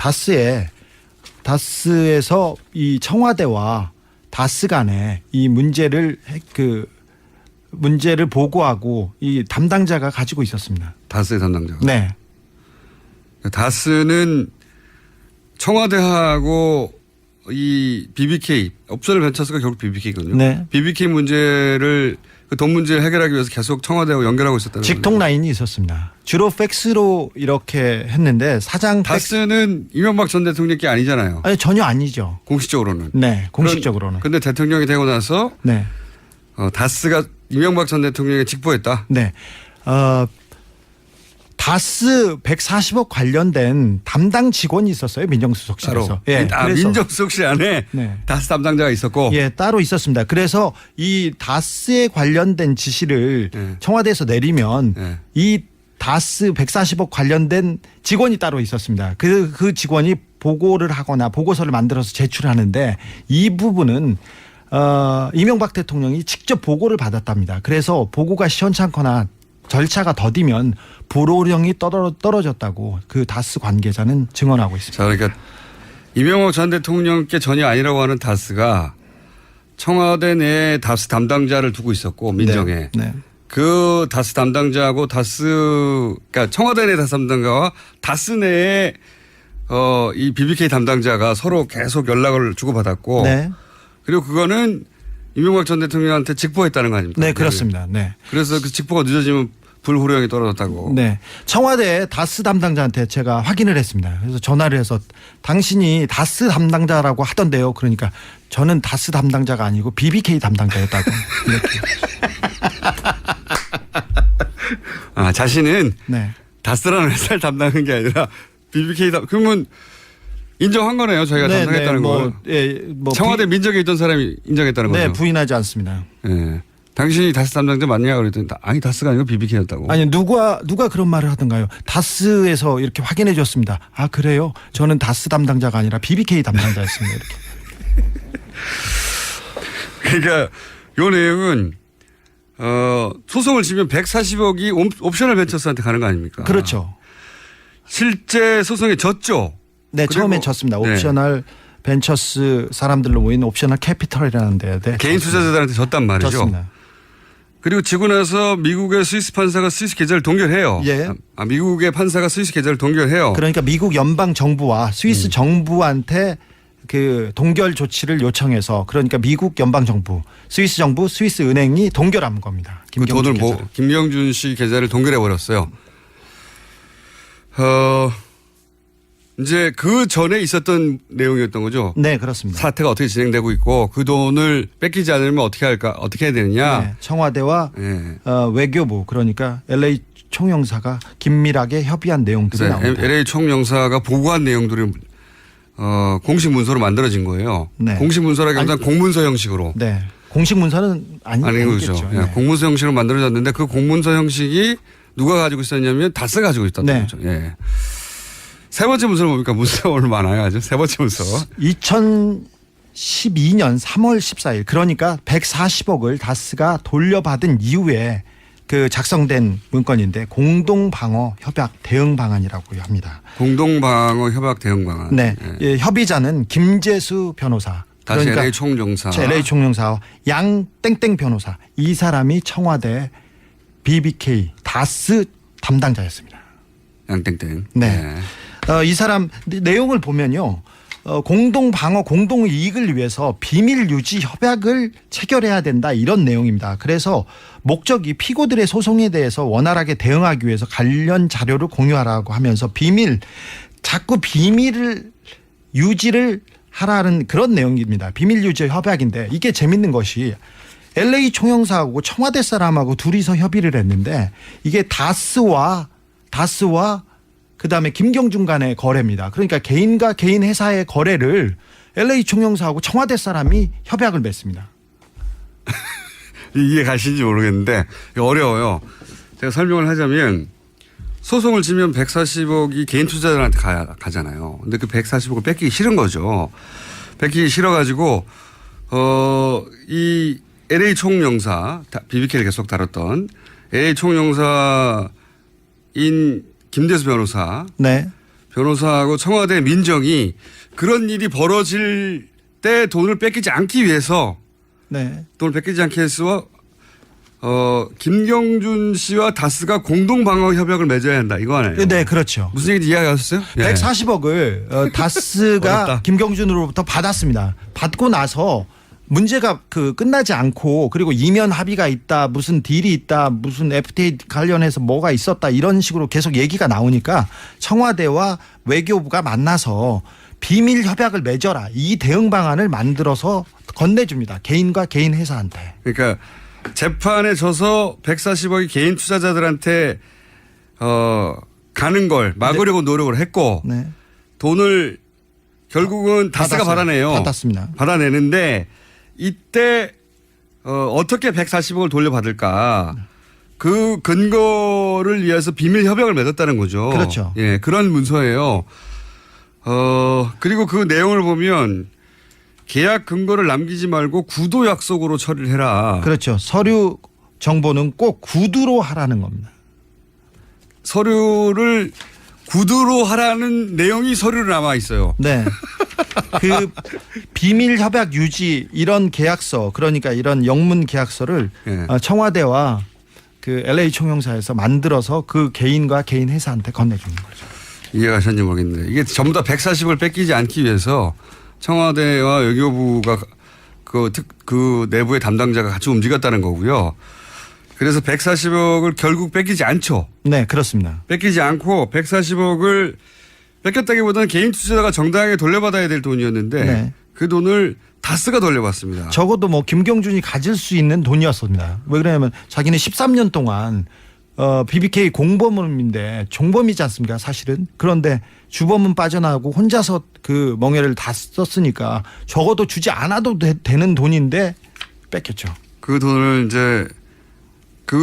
다스에서 이 청와대와 다스 간에 이 문제를 보고하고 이 담당자가 가지고 있었습니다. 다스의 담당자가. 네. 다스는 청와대하고 이 BBK 옵셔널 벤처스가 결국 BBK거든요. 네. BBK 문제를 그 돈 문제를 해결하기 위해서 계속 청와대하고 연결하고 있었다는 직통 라인이 있었습니다. 주로 팩스로 이렇게 했는데 다스는 이명박 전 대통령 게 아니잖아요. 아니, 전혀 아니죠. 공식적으로는. 네, 공식적으로는. 근데 대통령이 되고 나서 네. 다스가 이명박 전 대통령에 직보했다. 네. 다스 140억 관련된 담당 직원이 있었어요. 민정수석실에서. 예. 민정수석실 안에 네. 다스 담당자가 있었고. 예, 따로 있었습니다. 그래서 이 다스에 관련된 지시를 청와대에서 내리면 이 다스 140억 관련된 직원이 따로 있었습니다. 그 직원이 보고를 하거나 보고서를 만들어서 제출하는데 이 부분은 이명박 대통령이 직접 보고를 받았답니다. 그래서 보고가 시원찮거나 절차가 더디면 불호령이 떨어졌다고 그 다스 관계자는 증언하고 있습니다. 자, 그러니까 이명박 전 대통령께 전혀 아니라고 하는 다스가 청와대 내에 다스 담당자를 두고 있었고 민정에. 네. 그 다스 담당자하고 그러니까 청와대 내 다스 담당자와 다스 내에 이 BBK 담당자가 서로 계속 연락을 주고받았고. 네. 그리고 그거는 이명박 전 대통령한테 직보했다는 거 아닙니까? 네, 그렇습니다. 네. 그래서 그 직보가 늦어지면 불호령이 떨어졌다고. 네. 청와대 다스 담당자한테 제가 확인을 했습니다. 그래서 전화를 해서 당신이 다스 담당자라고 하던데요. 그러니까 저는 다스 담당자가 아니고 BBK 담당자였다고. 이렇게. 자신은 네. 다스라는 회사를 담당한 게 아니라 BBK 그러면 인정한 거네요. 저희가 담당했다는 거. 청와대 민정에 있던 사람이 인정했다는 거죠. 네, 부인하지 않습니다. 네. 당신이 다스 담당자 맞냐 그랬더니 아니 다스가 아니고 BBK였다고. 아니 누가 그런 말을 하던가요? 다스에서 이렇게 확인해 줬습니다. 아 그래요? 저는 다스 담당자가 아니라 BBK 담당자였습니다. 이렇게. 그러니까 요 내용은 소송을 지면 140억이 옵셔널 벤처스한테 가는 거 아닙니까? 그렇죠. 실제 소송에 졌죠. 네, 처음엔 졌습니다. 옵셔널 벤처스 사람들로 모인 옵셔널 캐피털이라는 데에 개인 투자자들한테 졌단 말이죠. 졌습니다. 그리고 지고 나서 미국의 스위스 판사가 스위스 계좌를 동결해요. 예. 미국의 판사가 스위스 계좌를 동결해요. 그러니까 미국 연방 정부와 스위스 정부한테 그 동결 조치를 요청해서 그러니까 미국 연방 정부, 스위스 정부, 스위스 은행이 동결한 겁니다. 그 돈을 김경준 씨 계좌를 동결해 버렸어요. 이제 그 전에 있었던 내용이었던 거죠. 네, 그렇습니다. 사태가 어떻게 진행되고 있고 그 돈을 뺏기지 않으면 어떻게 할까, 어떻게 해야 되느냐. 네, 청와대와 외교부 그러니까 LA 총영사가 긴밀하게 협의한 내용들이 나옵니다. LA 총영사가 보고한 내용들이 공식 문서로 만들어진 거예요. 네. 공식 문서라기보다는 공문서 형식으로. 네. 공식 문서는 아니겠죠. 네. 공문서 형식으로 만들어졌는데 그 공문서 형식이 누가 가지고 있었냐면 다스 가지고 있었던 거죠. 예. 세 번째 문서는 뭡니까? 문서가 오늘 많아요. 아주 세 번째 문서. 2012년 3월 14일 그러니까 140억을 다스가 돌려받은 이후에 그 작성된 문건인데 공동방어 협약 대응 방안이라고 합니다. 공동방어 협약 대응 방안. 네. 예, 협의자는 김재수 변호사. 다시 그러니까 LA 총영사. LA 총영사와 양 땡땡 변호사. 이 사람이 청와대 BBK 다스 담당자였습니다. 양 땡땡. 네. 이 사람 내용을 보면요. 공동 방어, 공동 이익을 위해서 비밀 유지 협약을 체결해야 된다 이런 내용입니다. 그래서 목적이 피고들의 소송에 대해서 원활하게 대응하기 위해서 관련 자료를 공유하라고 하면서 자꾸 비밀을 유지를 하라는 그런 내용입니다. 비밀 유지 협약인데 이게 재밌는 것이 LA 총영사하고 청와대 사람하고 둘이서 협의를 했는데 이게 다스와 그다음에 김경준 간의 거래입니다. 그러니까 개인과 개인 회사의 거래를 LA 총영사하고 청와대 사람이 협약을 맺습니다. 이해 가시는지 모르겠는데 어려워요. 제가 설명을 하자면 소송을 지면 140억이 개인 투자자들한테 가잖아요. 근데 그 140억을 뺏기기 싫은 거죠. 뺏기기 싫어가지고 이 LA 총영사 BBK를 계속 다뤘던 LA 총영사인 김재수 변호사, 네. 변호사하고 청와대 민정이 그런 일이 벌어질 때 돈을 뺏기지 않기 위해서, 돈을 뺏기지 않기 위해서 김경준 씨와 다스가 공동 방어 협약을 맺어야 한다 이거 아니에요? 네, 그렇죠. 무슨 얘기인지 이해하셨어요? 140억을 다스가 김경준으로부터 받았습니다. 받고 나서. 문제가 끝나지 않고 그리고 이면 합의가 있다 무슨 딜이 있다 무슨 FTA 관련해서 뭐가 있었다 이런 식으로 계속 얘기가 나오니까 청와대와 외교부가 만나서 비밀 협약을 맺어라 이 대응 방안을 만들어서 건네줍니다. 개인과 개인 회사한테. 그러니까 재판에 져서 140억이 개인 투자자들한테 가는 걸 막으려고 노력을 했고 돈을 결국은 다스가 받아내요. 받았습니다. 받아내는데 이때 어떻게 140억을 돌려받을까 그 근거를 위해서 비밀 협약을 맺었다는 거죠. 그렇죠. 예, 그런 문서예요. 그리고 그 내용을 보면 계약 근거를 남기지 말고 구도 약속으로 처리를 해라. 그렇죠. 서류 정보는 꼭 구두로 하라는 겁니다. 서류를 구두로 하라는 내용이 서류로 남아 있어요. 네. 그 비밀 협약 유지 이런 계약서 그러니까 이런 영문 계약서를 청와대와 그 LA 총영사에서 만들어서 그 개인과 개인 회사한테 건네주는 거죠. 이해가 하셨는지 모르겠는데 이게 전부 다 140을 뺏기지 않기 위해서 청와대와 외교부가 그 내부의 담당자가 같이 움직였다는 거고요. 그래서 140억을 결국 뺏기지 않죠. 네, 그렇습니다. 뺏기지 않고 140억을 뺏겼다기보다는 개인 투자자가 정당하게 돌려받아야 될 돈이었는데 그 돈을 다스가 돌려받습니다. 적어도 김경준이 가질 수 있는 돈이었습니다. 왜 그러냐면 자기는 13년 동안 BBK 공범인데 종범이지 않습니까 사실은. 그런데 주범은 빠져나가고 혼자서 그 멍해를 다 썼으니까 적어도 주지 않아도 되는 돈인데 뺏겼죠. 그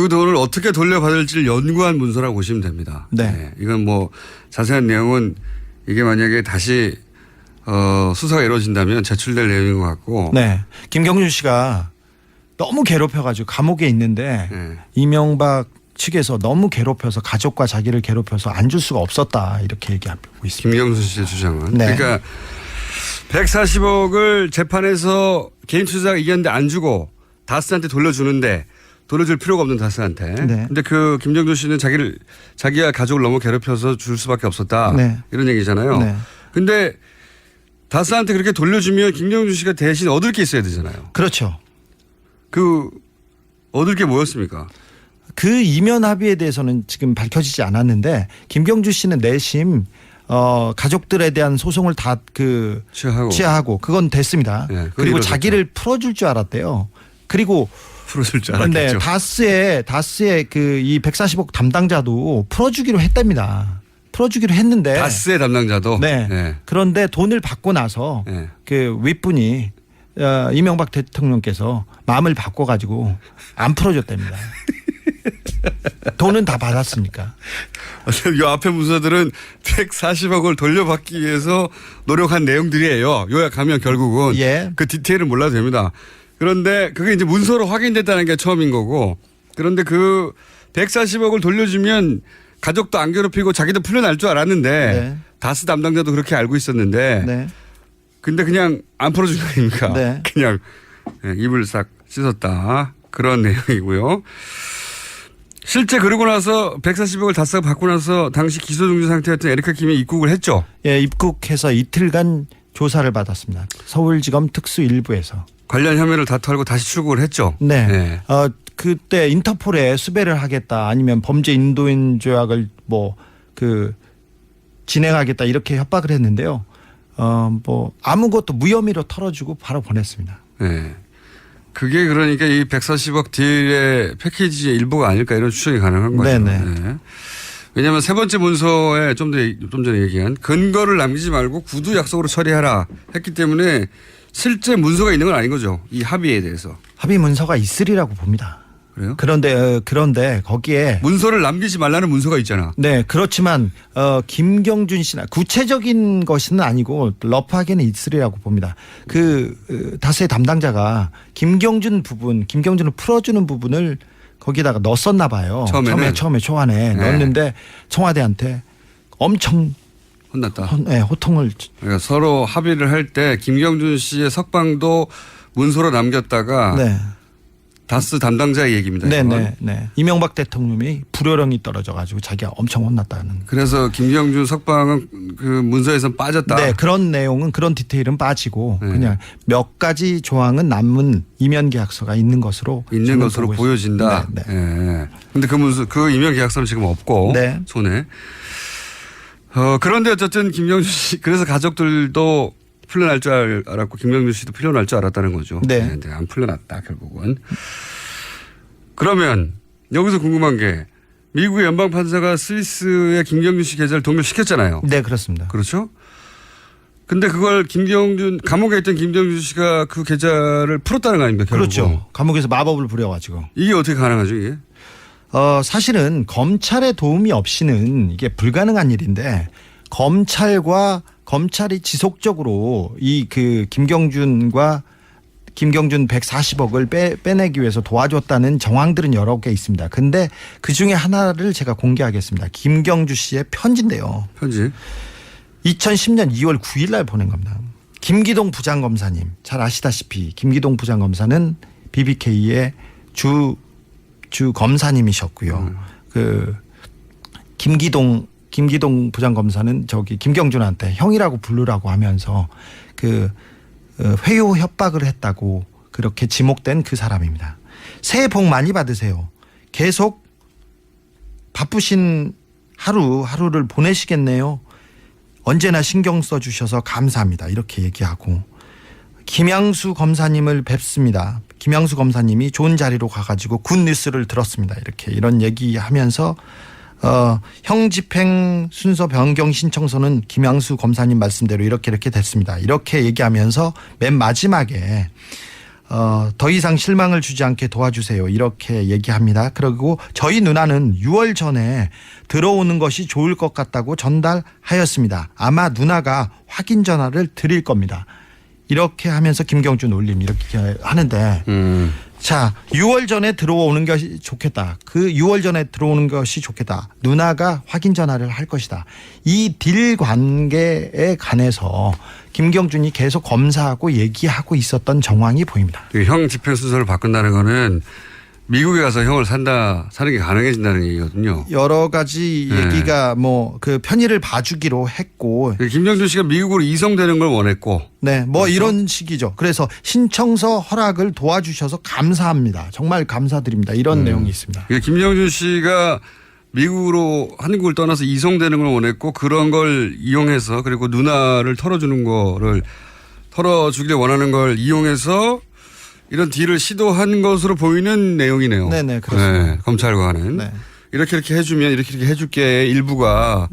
돈을 어떻게 돌려받을지를 연구한 문서라고 보시면 됩니다. 네. 이건 자세한 내용은 이게 만약에 다시 수사가 이루어진다면 제출될 내용인 것 같고. 네. 김경준 씨가 너무 괴롭혀가지고 감옥에 있는데 이명박 측에서 너무 괴롭혀서 가족과 자기를 괴롭혀서 안 줄 수가 없었다 이렇게 얘기하고 있습니다. 김경준 씨의 주장은. 네. 그러니까 140억을 재판에서 개인 투자가 이겼는데 안 주고 다스한테 돌려주는데 돌려줄 필요가 없는 다스한테. 네. 근데 그 김경준 씨는 자기가 가족을 너무 괴롭혀서 줄 수밖에 없었다. 네. 이런 얘기잖아요. 네. 근데 다스한테 그렇게 돌려주면 김경준 씨가 대신 얻을 게 있어야 되잖아요. 그렇죠. 얻을 게 뭐였습니까? 그 이면 합의에 대해서는 지금 밝혀지지 않았는데 김경준 씨는 내심 가족들에 대한 소송을 다 취하하고 그건 됐습니다. 네, 그리고 이루어졌죠. 자기를 풀어줄 줄 알았대요. 그리고 풀어줄 줄 알았겠죠. 네, 다스의 이 140억 담당자도 풀어주기로 했답니다. 풀어주기로 했는데 다스의 담당자도. 네. 네. 그런데 돈을 받고 나서 네. 그 윗분이 이명박 대통령께서 마음을 바꿔가지고 안 풀어줬답니다. 돈은 다 받았으니까. 이 앞에 문서들은 140억을 돌려받기 위해서 노력한 내용들이에요. 요약하면 결국은 그 디테일은 몰라도 됩니다. 그런데 그게 이제 문서로 확인됐다는 게 처음인 거고, 그런데 그 140억을 돌려주면 가족도 안 괴롭히고 자기도 풀려날 줄 알았는데 다스 담당자도 그렇게 알고 있었는데 근데 그냥 안 풀어준 거 아닙니까? 그냥 입을 싹 씻었다. 그런 내용이고요. 실제 그러고 나서 140억을 다스가 받고 나서 당시 기소중지 상태였던 에리카 김이 입국을 했죠? 예, 입국해서 이틀간 조사를 받았습니다. 서울지검 특수일부에서. 관련 혐의를 다 털고 다시 출국을 했죠? 네. 그때 인터폴에 수배를 하겠다 아니면 범죄 인도인 조약을 진행하겠다 이렇게 협박을 했는데요. 아무것도 무혐의로 털어주고 바로 보냈습니다. 네. 그게 그러니까 이 140억 딜의 패키지의 일부가 아닐까 이런 추정이 가능한 거죠. 네. 왜냐하면 세 번째 문서에 좀 전에 얘기한 근거를 남기지 말고 구두 약속으로 처리하라 했기 때문에 실제 문서가 있는 건 아닌 거죠. 이 합의에 대해서. 합의 문서가 있으리라고 봅니다. 그래요? 그런데 거기에 문서를 남기지 말라는 문서가 있잖아. 네, 그렇지만 김경준 씨나 구체적인 것은 아니고 러프하게는 있으리라고 봅니다. 다스의 담당자가 김경준을 풀어주는 부분을 거기다가 넣었었나 봐요. 처음에 초안에 넣었는데 청와대한테 엄청 혼났다. 호통을. 그러니까 서로 합의를 할 때 김경준 씨의 석방도 문서로 남겼다가 다스 담당자의 얘기입니다. 네. 이명박 대통령이 불효령이 떨어져가지고 자기가 엄청 혼났다는. 그래서 김경준 석방은 그 문서에서 빠졌다. 네, 그런 디테일은 빠지고 그냥 몇 가지 조항은 남은 이면 계약서가 있는 것으로 보여진다. 네. 근데 그 문서, 그 이면 계약서는 지금 없고 손에. 그런데 어쨌든 김경준 씨, 그래서 가족들도 풀려날 줄 알았고 김경준 씨도 풀려날 줄 알았다는 거죠. 네. 안 풀려났다 결국은. 그러면 여기서 궁금한 게 미국의 연방판사가 스위스의 김경준 씨 계좌를 동결시켰잖아요. 네, 그렇습니다. 그렇죠? 근데 그걸 감옥에 있던 김경준 씨가 그 계좌를 풀었다는 거 아닙니까? 결국은. 그렇죠. 감옥에서 마법을 부려가지고. 이게 어떻게 가능하죠 이게? 사실은 검찰의 도움이 없이는 이게 불가능한 일인데 검찰이 지속적으로 김경준 140억을 빼내기 위해서 도와줬다는 정황들은 여러 개 있습니다. 근데 그 중에 하나를 제가 공개하겠습니다. 김경준 씨의 편지인데요. 편지. 2010년 2월 9일 날 보낸 겁니다. 김기동 부장검사님, 잘 아시다시피 김기동 부장검사는 BBK의 주 검사님이셨고요. 김기동 부장검사는 김경준한테 형이라고 부르라고 하면서 회유 협박을 했다고 그렇게 지목된 그 사람입니다. 새해 복 많이 받으세요. 계속 바쁘신 하루를 보내시겠네요. 언제나 신경 써주셔서 감사합니다. 이렇게 얘기하고 김양수 검사님을 뵙습니다. 김양수 검사님이 좋은 자리로 가가지고 굿뉴스를 들었습니다. 이런 얘기하면서 형 집행 순서 변경 신청서는 김양수 검사님 말씀대로 이렇게 됐습니다. 이렇게 얘기하면서 맨 마지막에 더 이상 실망을 주지 않게 도와주세요. 이렇게 얘기합니다. 그리고 저희 누나는 6월 전에 들어오는 것이 좋을 것 같다고 전달하였습니다. 아마 누나가 확인 전화를 드릴 겁니다. 이렇게 하면서 김경준 올림 이렇게 하는데 자 6월 전에 들어오는 것이 좋겠다. 그 6월 전에 들어오는 것이 좋겠다. 누나가 확인 전화를 할 것이다. 이 딜 관계에 관해서 김경준이 계속 검사하고 얘기하고 있었던 정황이 보입니다. 형 집행 순서를 바꾼다는 거는 미국에 가서 형을 사는 게 가능해진다는 얘기거든요. 여러 가지 얘기가 뭐 그 편의를 봐주기로 했고. 김경준 씨가 미국으로 이송되는 걸 원했고. 네, 뭐 그렇죠? 이런 식이죠. 그래서 신청서 허락을 도와주셔서 감사합니다. 정말 감사드립니다. 이런 내용이 있습니다. 김경준 씨가 미국으로 한국을 떠나서 이송되는 걸 원했고 그런 걸 이용해서 그리고 누나를 털어주는 거를 털어주길 원하는 걸 이용해서 이런 딜을 시도한 것으로 보이는 내용이네요. 네네, 그렇습니다. 네, 검찰과는. 네. 이렇게 해주면 이렇게 해줄게 일부가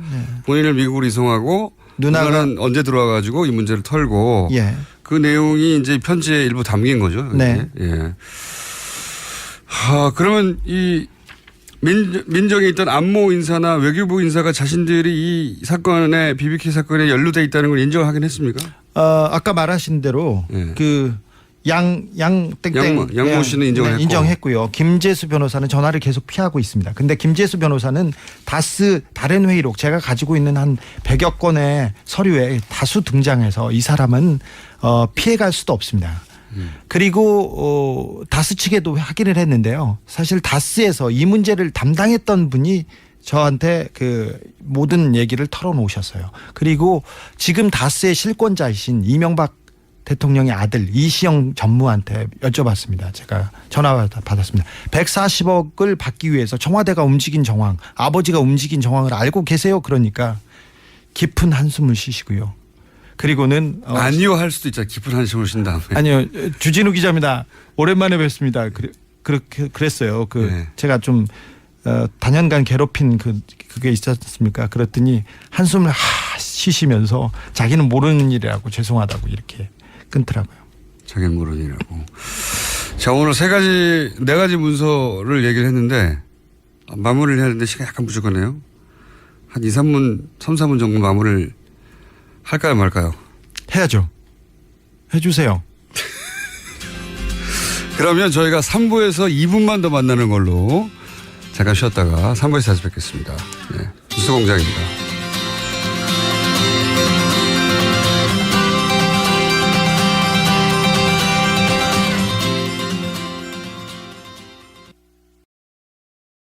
본인을 미국으로 이송하고 누나는 언제 들어와가지고 이 문제를 털고 예. 그 내용이 이제 편지에 일부 담긴 거죠. 네. 예. 그러면 이 민정에 있던 안모 인사나 외교부 인사가 자신들이 이 사건에 BBK 사건에 연루돼 있다는 걸 인정하긴 했습니까? 아까 말하신 대로 그 양모 씨는 인정했고. 인정했고요. 김재수 변호사는 전화를 계속 피하고 있습니다. 근데 김재수 변호사는 다스 다른 회의록 제가 가지고 있는 한 100여 건의 서류에 다수 등장해서 이 사람은 피해갈 수도 없습니다. 그리고 다스 측에도 확인을 했는데요. 사실 다스에서 이 문제를 담당했던 분이 저한테 그 모든 얘기를 털어놓으셨어요. 그리고 지금 다스의 실권자이신 이명박 대통령의 아들 이시영 전무한테 여쭤봤습니다. 제가 전화 받았습니다. 140억을 받기 위해서 청와대가 움직인 정황, 아버지가 움직인 정황을 알고 계세요? 그러니까 깊은 한숨을 쉬시고요. 그리고는 아니요 할 수도 있잖아요. 깊은 한숨을 쉰 다음에. 아니요. 주진우 기자입니다. 오랜만에 뵙습니다. 그랬어요. 제가 좀 단연간 괴롭힌 그게 있지 않습니까? 그랬더니 한숨을 쉬시면서 자기는 모르는 일이라고 죄송하다고 이렇게 끊더라고요. 자기는 모르는 일이라고. 자, 오늘 네 가지 문서를 얘기를 했는데 마무리를 해야 하는데 시간이 약간 부족하네요. 한 3, 4분 정도 마무리를 할까요 말까요? 해야죠. 해주세요. 그러면 저희가 3부에서 2분만 더 만나는 걸로 잠깐 쉬었다가 3부에서 다시 뵙겠습니다. 네, 뉴스공장입니다.